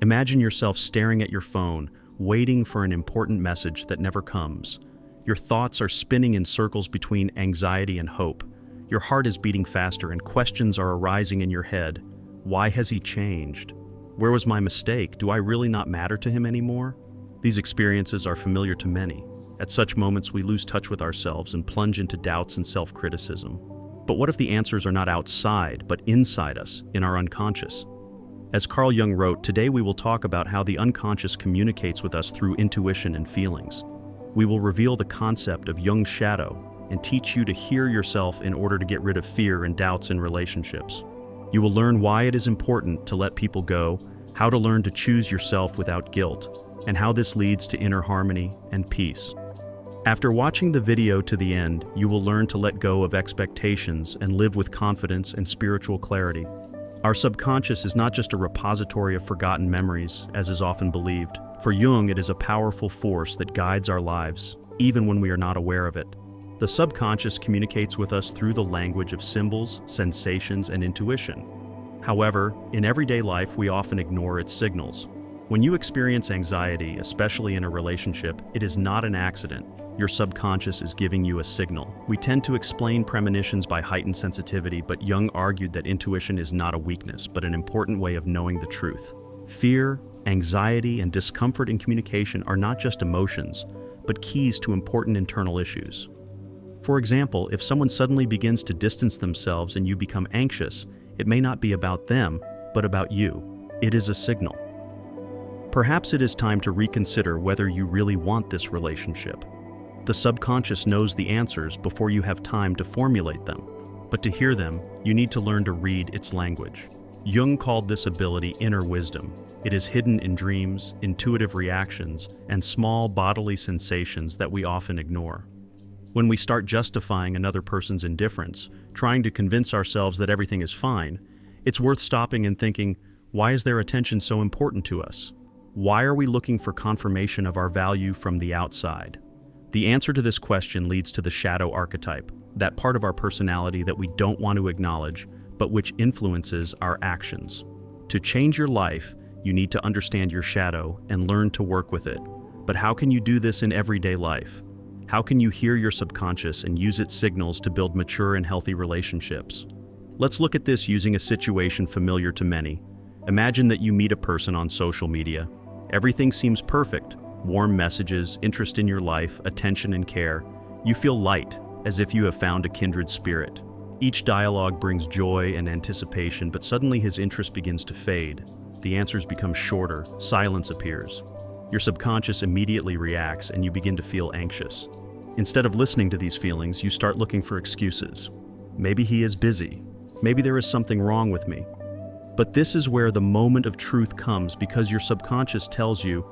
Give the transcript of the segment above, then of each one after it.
Imagine yourself staring at your phone, waiting for an important message that never comes. Your thoughts are spinning in circles between anxiety and hope. Your heart is beating faster and questions are arising in your head. Why has he changed? Where was my mistake? Do I really not matter to him anymore? These experiences are familiar to many. At such moments, we lose touch with ourselves and plunge into doubts and self-criticism. But what if the answers are not outside, but inside us, in our unconscious? As Carl Jung wrote, today we will talk about how the unconscious communicates with us through intuition and feelings. We will reveal the concept of Jung's shadow and teach you to hear yourself in order to get rid of fear and doubts in relationships. You will learn why it is important to let people go, how to learn to choose yourself without guilt, and how this leads to inner harmony and peace. After watching the video to the end, you will learn to let go of expectations and live with confidence and spiritual clarity. Our subconscious is not just a repository of forgotten memories, as is often believed. For Jung, it is a powerful force that guides our lives, even when we are not aware of it. The subconscious communicates with us through the language of symbols, sensations, and intuition. However, in everyday life, we often ignore its signals. When you experience anxiety, especially in a relationship, it is not an accident. Your subconscious is giving you a signal. We tend to explain premonitions by heightened sensitivity, but Jung argued that intuition is not a weakness, but an important way of knowing the truth. Fear, anxiety, and discomfort in communication are not just emotions, but keys to important internal issues. For example, if someone suddenly begins to distance themselves and you become anxious, it may not be about them, but about you. It is a signal. Perhaps it is time to reconsider whether you really want this relationship. The subconscious knows the answers before you have time to formulate them. But to hear them, you need to learn to read its language. Jung called this ability inner wisdom. It is hidden in dreams, intuitive reactions, and small bodily sensations that we often ignore. When we start justifying another person's indifference, trying to convince ourselves that everything is fine, it's worth stopping and thinking, why is their attention so important to us? Why are we looking for confirmation of our value from the outside? The answer to this question leads to the shadow archetype, that part of our personality that we don't want to acknowledge, but which influences our actions. To change your life, you need to understand your shadow and learn to work with it. But how can you do this in everyday life? How can you hear your subconscious and use its signals to build mature and healthy relationships? Let's look at this using a situation familiar to many. Imagine that you meet a person on social media. Everything seems perfect. Warm messages, interest in your life, attention and care. You feel light, as if you have found a kindred spirit. Each dialogue brings joy and anticipation, but suddenly his interest begins to fade. The answers become shorter, silence appears. Your subconscious immediately reacts and you begin to feel anxious. Instead of listening to these feelings, you start looking for excuses. Maybe he is busy. Maybe there is something wrong with me. But this is where the moment of truth comes, because your subconscious tells you,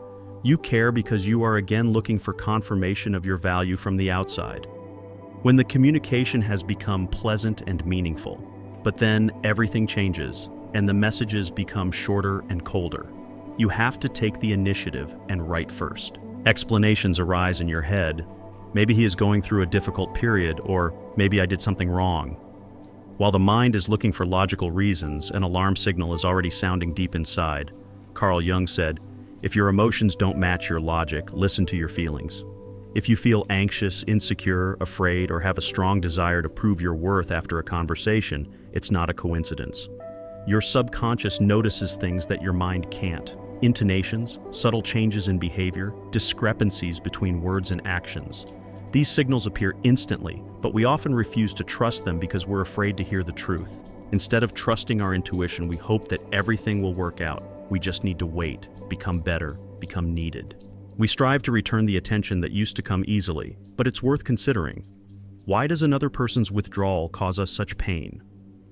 you care because you are again looking for confirmation of your value from the outside. When the communication has become pleasant and meaningful, but then everything changes and the messages become shorter and colder. You have to take the initiative and write first. Explanations arise in your head. Maybe he is going through a difficult period, or maybe I did something wrong. While the mind is looking for logical reasons, an alarm signal is already sounding deep inside. Carl Jung said, if your emotions don't match your logic, listen to your feelings. If you feel anxious, insecure, afraid, or have a strong desire to prove your worth after a conversation, it's not a coincidence. Your subconscious notices things that your mind can't. Intonations, subtle changes in behavior, discrepancies between words and actions. These signals appear instantly, but we often refuse to trust them because we're afraid to hear the truth. Instead of trusting our intuition, we hope that everything will work out. We just need to wait, become better, become needed. We strive to return the attention that used to come easily, but it's worth considering. Why does another person's withdrawal cause us such pain?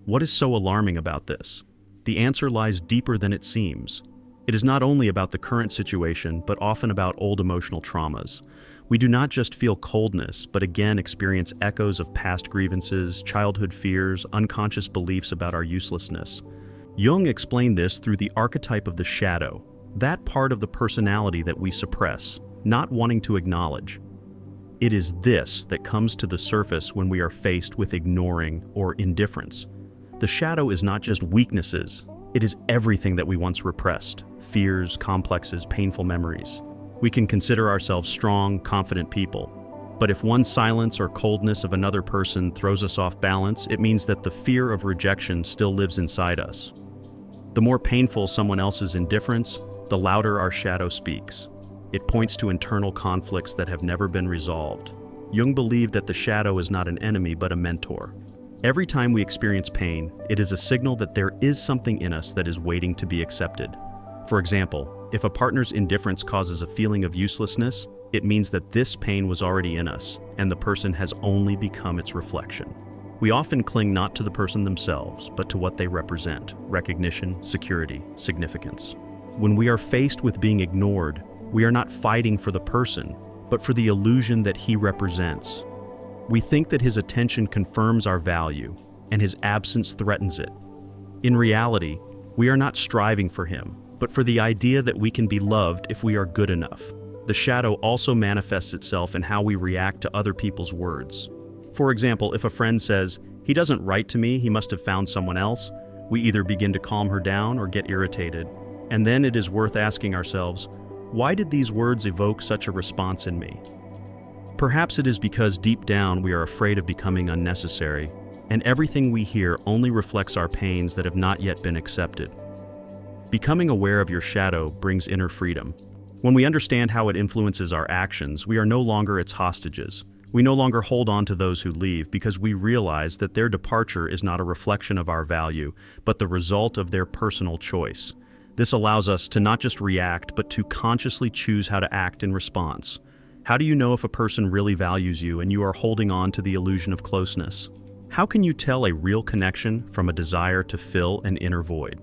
What is so alarming about this? The answer lies deeper than it seems. It is not only about the current situation, but often about old emotional traumas. We do not just feel coldness, but again experience echoes of past grievances, childhood fears, unconscious beliefs about our uselessness. Jung explained this through the archetype of the shadow, that part of the personality that we suppress, not wanting to acknowledge. It is this that comes to the surface when we are faced with ignoring or indifference. The shadow is not just weaknesses, It is everything that we once repressed: fears, complexes, painful memories. We can consider ourselves strong, confident people. But if one silence or coldness of another person throws us off balance, it means that the fear of rejection still lives inside us. The more painful someone else's indifference, the louder our shadow speaks. It points to internal conflicts that have never been resolved. Jung believed that the shadow is not an enemy but a mentor. Every time we experience pain, it is a signal that there is something in us that is waiting to be accepted. For example, if a partner's indifference causes a feeling of uselessness, it means that this pain was already in us, and the person has only become its reflection. We often cling not to the person themselves, but to what they represent: recognition, security, significance. When we are faced with being ignored, we are not fighting for the person, but for the illusion that he represents. We think that his attention confirms our value, and his absence threatens it. In reality, we are not striving for him, but for the idea that we can be loved if we are good enough. The shadow also manifests itself in how we react to other people's words. For example, if a friend says, "He doesn't write to me, he must have found someone else," we either begin to calm her down or get irritated. And then it is worth asking ourselves, why did these words evoke such a response in me? Perhaps it is because deep down we are afraid of becoming unnecessary, and everything we hear only reflects our pains that have not yet been accepted. Becoming aware of your shadow brings inner freedom. When we understand how it influences our actions, we are no longer its hostages. We no longer hold on to those who leave because we realize that their departure is not a reflection of our value, but the result of their personal choice. This allows us to not just react, but to consciously choose how to act in response. How do you know if a person really values you and you are holding on to the illusion of closeness? How can you tell a real connection from a desire to fill an inner void?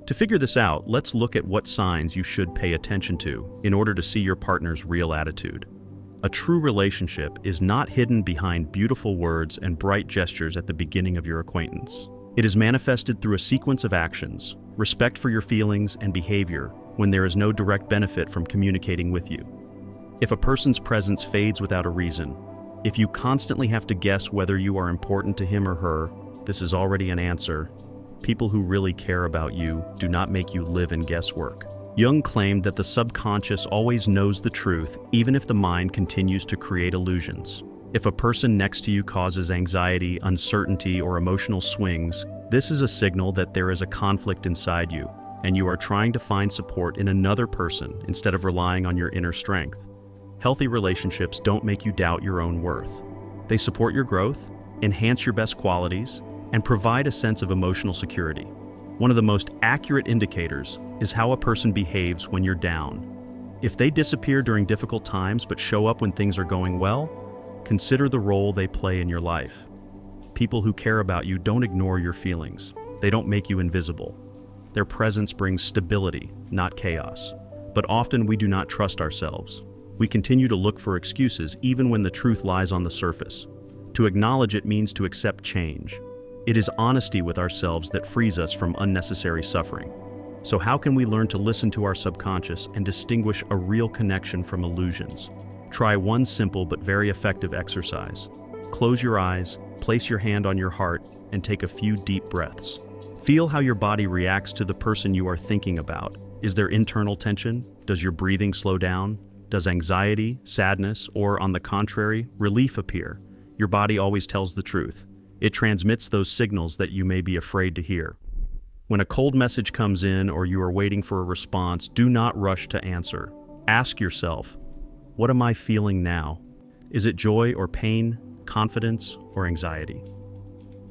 To figure this out, let's look at what signs you should pay attention to in order to see your partner's real attitude. A true relationship is not hidden behind beautiful words and bright gestures at the beginning of your acquaintance. It is manifested through a sequence of actions: respect for your feelings and behavior when there is no direct benefit from communicating with you. If a person's presence fades without a reason, if you constantly have to guess whether you are important to him or her, this is already an answer. People who really care about you do not make you live in guesswork. Jung claimed that the subconscious always knows the truth, even if the mind continues to create illusions. If a person next to you causes anxiety, uncertainty, or emotional swings, this is a signal that there is a conflict inside you, and you are trying to find support in another person instead of relying on your inner strength. Healthy relationships don't make you doubt your own worth. They support your growth, enhance your best qualities, and provide a sense of emotional security. One of the most accurate indicators is how a person behaves when you're down. If they disappear during difficult times but show up when things are going well, consider the role they play in your life. People who care about you don't ignore your feelings. They don't make you invisible. Their presence brings stability, not chaos. But often we do not trust ourselves. We continue to look for excuses even when the truth lies on the surface. To acknowledge it means to accept change. It is honesty with ourselves that frees us from unnecessary suffering. So how can we learn to listen to our subconscious and distinguish a real connection from illusions? Try one simple but very effective exercise. Close your eyes, place your hand on your heart, and take a few deep breaths. Feel how your body reacts to the person you are thinking about. Is there internal tension? Does your breathing slow down? Does anxiety, sadness, or on the contrary, relief appear? Your body always tells the truth. It transmits those signals that you may be afraid to hear. When a cold message comes in or you are waiting for a response, do not rush to answer. Ask yourself, what am I feeling now? Is it joy or pain, confidence or anxiety?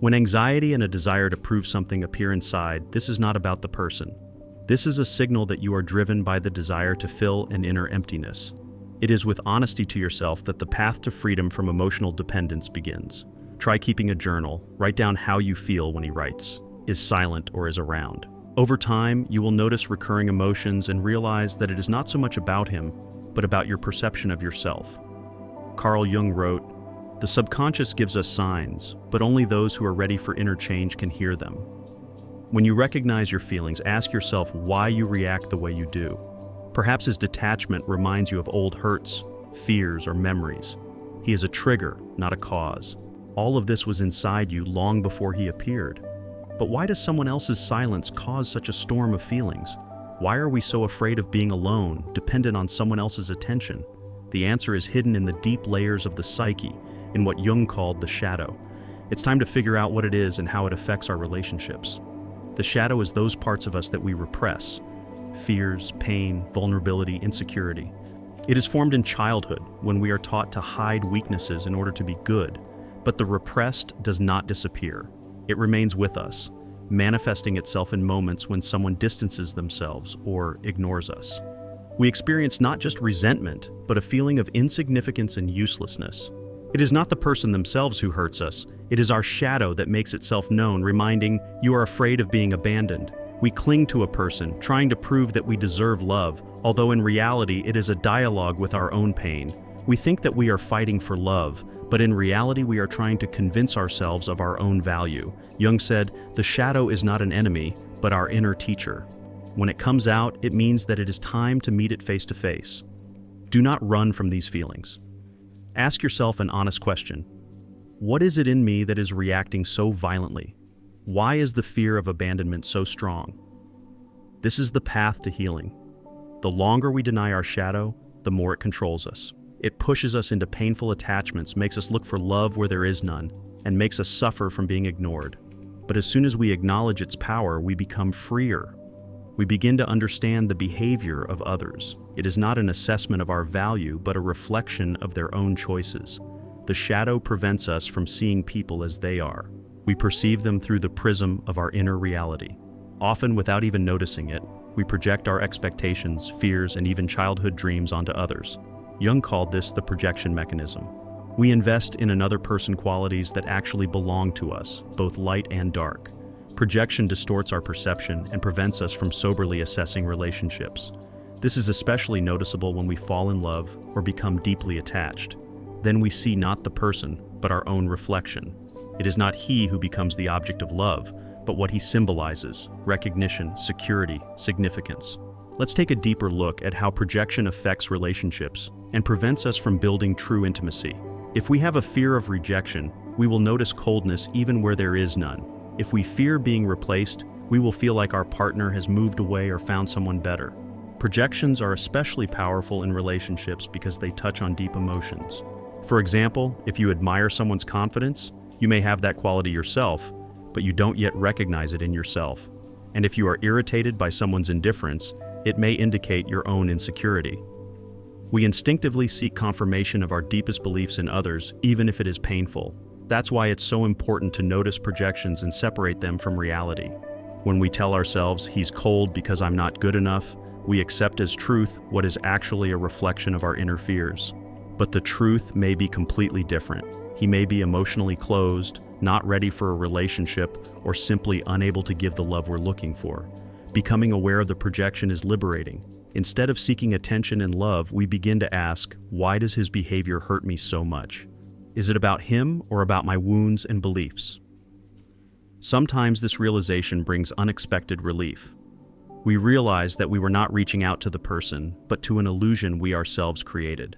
When anxiety and a desire to prove something appear inside, this is not about the person. This is a signal that you are driven by the desire to fill an inner emptiness. It is with honesty to yourself that the path to freedom from emotional dependence begins. Try keeping a journal. Write down how you feel when he writes, is silent or is around. Over time, you will notice recurring emotions and realize that it is not so much about him, but about your perception of yourself. Carl Jung wrote, "The subconscious gives us signs, but only those who are ready for inner change can hear them." When you recognize your feelings, ask yourself why you react the way you do. Perhaps his detachment reminds you of old hurts, fears, or memories. He is a trigger, not a cause. All of this was inside you long before he appeared. But why does someone else's silence cause such a storm of feelings? Why are we so afraid of being alone, dependent on someone else's attention? The answer is hidden in the deep layers of the psyche, in what Jung called the shadow. It's time to figure out what it is and how it affects our relationships. The shadow is those parts of us that we repress: fears, pain, vulnerability, insecurity. It is formed in childhood, when we are taught to hide weaknesses in order to be good. But the repressed does not disappear. It remains with us, manifesting itself in moments when someone distances themselves or ignores us. We experience not just resentment, but a feeling of insignificance and uselessness. It is not the person themselves who hurts us. It is our shadow that makes itself known, reminding, "You are afraid of being abandoned." We cling to a person, trying to prove that we deserve love, although in reality it is a dialogue with our own pain. We think that we are fighting for love, but in reality we are trying to convince ourselves of our own value. Jung said, "The shadow is not an enemy, but our inner teacher." When it comes out, it means that it is time to meet it face to face. Do not run from these feelings. Ask yourself an honest question. What is it in me that is reacting so violently? Why is the fear of abandonment so strong? This is the path to healing. The longer we deny our shadow, the more it controls us. It pushes us into painful attachments, makes us look for love where there is none, and makes us suffer from being ignored. But as soon as we acknowledge its power, we become freer. We begin to understand the behavior of others. It is not an assessment of our value, but a reflection of their own choices. The shadow prevents us from seeing people as they are. We perceive them through the prism of our inner reality. Often, without even noticing it, we project our expectations, fears, and even childhood dreams onto others. Jung called this the projection mechanism. We invest in another person qualities that actually belong to us, both light and dark. Projection distorts our perception and prevents us from soberly assessing relationships. This is especially noticeable when we fall in love or become deeply attached. Then we see not the person, but our own reflection. It is not he who becomes the object of love, but what he symbolizes: recognition, security, significance. Let's take a deeper look at how projection affects relationships and prevents us from building true intimacy. If we have a fear of rejection, we will notice coldness even where there is none. If we fear being replaced, we will feel like our partner has moved away or found someone better. Projections are especially powerful in relationships because they touch on deep emotions. For example, if you admire someone's confidence, you may have that quality yourself, but you don't yet recognize it in yourself. And if you are irritated by someone's indifference, it may indicate your own insecurity. We instinctively seek confirmation of our deepest beliefs in others, even if it is painful. That's why it's so important to notice projections and separate them from reality. When we tell ourselves, "He's cold because I'm not good enough," we accept as truth what is actually a reflection of our inner fears. But the truth may be completely different. He may be emotionally closed, not ready for a relationship, or simply unable to give the love we're looking for. Becoming aware of the projection is liberating. Instead of seeking attention and love, we begin to ask, why does his behavior hurt me so much? Is it about him or about my wounds and beliefs? Sometimes this realization brings unexpected relief. We realize that we were not reaching out to the person, but to an illusion we ourselves created.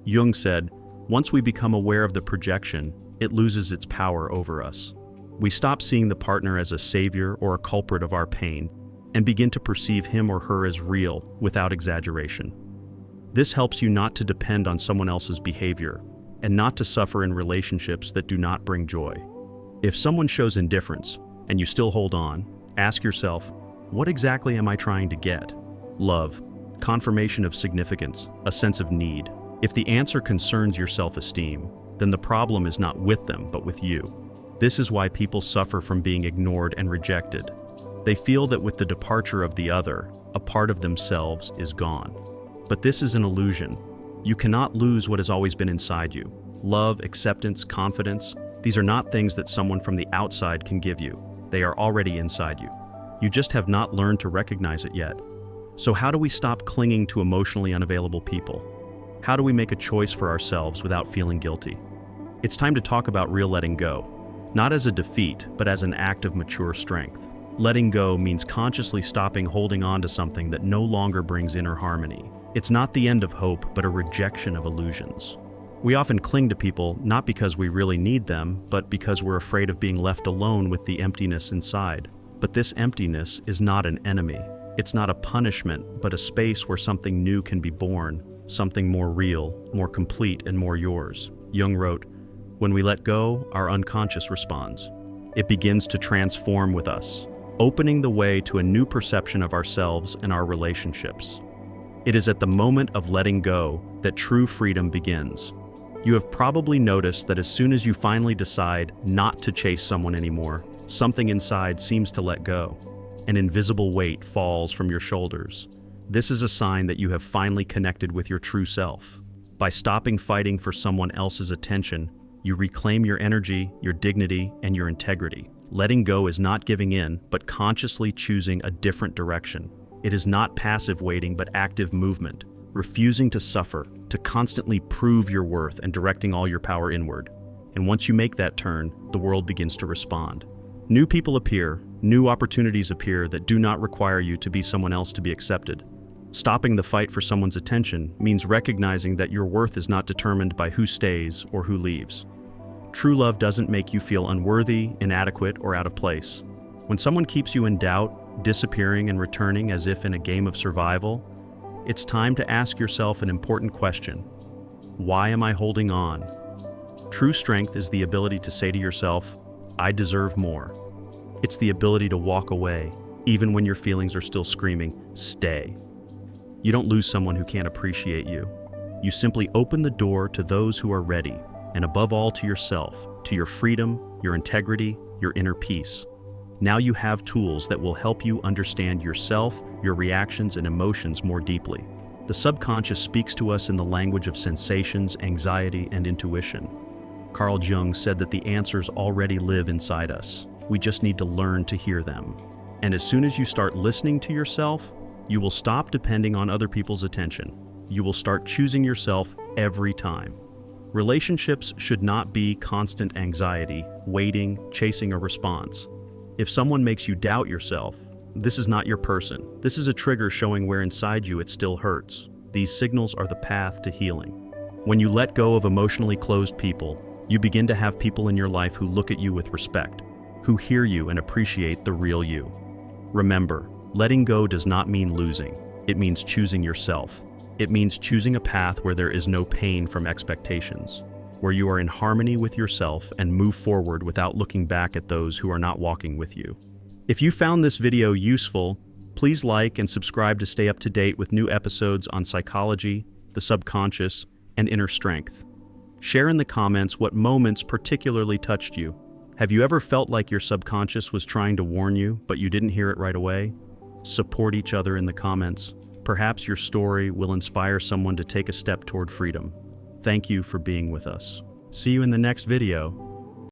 Jung said, once we become aware of the projection, it loses its power over us. We stop seeing the partner as a savior or a culprit of our pain, and begin to perceive him or her as real, without exaggeration. This helps you not to depend on someone else's behavior, and not to suffer in relationships that do not bring joy. If someone shows indifference, and you still hold on, ask yourself, what exactly am I trying to get? Love, confirmation of significance, a sense of need. If the answer concerns your self-esteem, then the problem is not with them, but with you. This is why people suffer from being ignored and rejected. They feel that with the departure of the other, a part of themselves is gone. But this is an illusion. You cannot lose what has always been inside you. Love, acceptance, confidence, these are not things that someone from the outside can give you. They are already inside you. You just have not learned to recognize it yet. So how do we stop clinging to emotionally unavailable people? How do we make a choice for ourselves without feeling guilty? It's time to talk about real letting go, not as a defeat, but as an act of mature strength. Letting go means consciously stopping holding on to something that no longer brings inner harmony. It's not the end of hope, but a rejection of illusions. We often cling to people not because we really need them, but because we're afraid of being left alone with the emptiness inside. But this emptiness is not an enemy. It's not a punishment, but a space where something new can be born, something more real, more complete, and more yours. Jung wrote, "When we let go, our unconscious responds. It begins to transform with us, opening the way to a new perception of ourselves and our relationships. It is at the moment of letting go that true freedom begins." You have probably noticed that as soon as you finally decide not to chase someone anymore, something inside seems to let go. An invisible weight falls from your shoulders. This is a sign that you have finally connected with your true self. By stopping fighting for someone else's attention, you reclaim your energy, your dignity, and your integrity. Letting go is not giving in, but consciously choosing a different direction. It is not passive waiting, but active movement, refusing to suffer, to constantly prove your worth and directing all your power inward. And once you make that turn, the world begins to respond. New people appear, new opportunities appear that do not require you to be someone else to be accepted. Stopping the fight for someone's attention means recognizing that your worth is not determined by who stays or who leaves. True love doesn't make you feel unworthy, inadequate, or out of place. When someone keeps you in doubt, disappearing and returning as if in a game of survival, it's time to ask yourself an important question. Why am I holding on? True strength is the ability to say to yourself, "I deserve more." It's the ability to walk away, even when your feelings are still screaming, "Stay." You don't lose someone who can't appreciate you. You simply open the door to those who are ready, and above all to yourself, to your freedom, your integrity, your inner peace. Now you have tools that will help you understand yourself, your reactions, and emotions more deeply. The subconscious speaks to us in the language of sensations, anxiety, and intuition. Carl Jung said that the answers already live inside us. We just need to learn to hear them. And as soon as you start listening to yourself, you will stop depending on other people's attention. You will start choosing yourself every time. Relationships should not be constant anxiety, waiting, chasing a response. If someone makes you doubt yourself, this is not your person. This is a trigger showing where inside you it still hurts. These signals are the path to healing. When you let go of emotionally closed people, you begin to have people in your life who look at you with respect, who hear you and appreciate the real you. Remember, letting go does not mean losing. It means choosing yourself. It means choosing a path where there is no pain from expectations, where you are in harmony with yourself and move forward without looking back at those who are not walking with you. If you found this video useful, please like and subscribe to stay up to date with new episodes on psychology, the subconscious, and inner strength. Share in the comments what moments particularly touched you. Have you ever felt like your subconscious was trying to warn you, but you didn't hear it right away? Support each other in the comments. Perhaps your story will inspire someone to take a step toward freedom. Thank you for being with us. See you in the next video.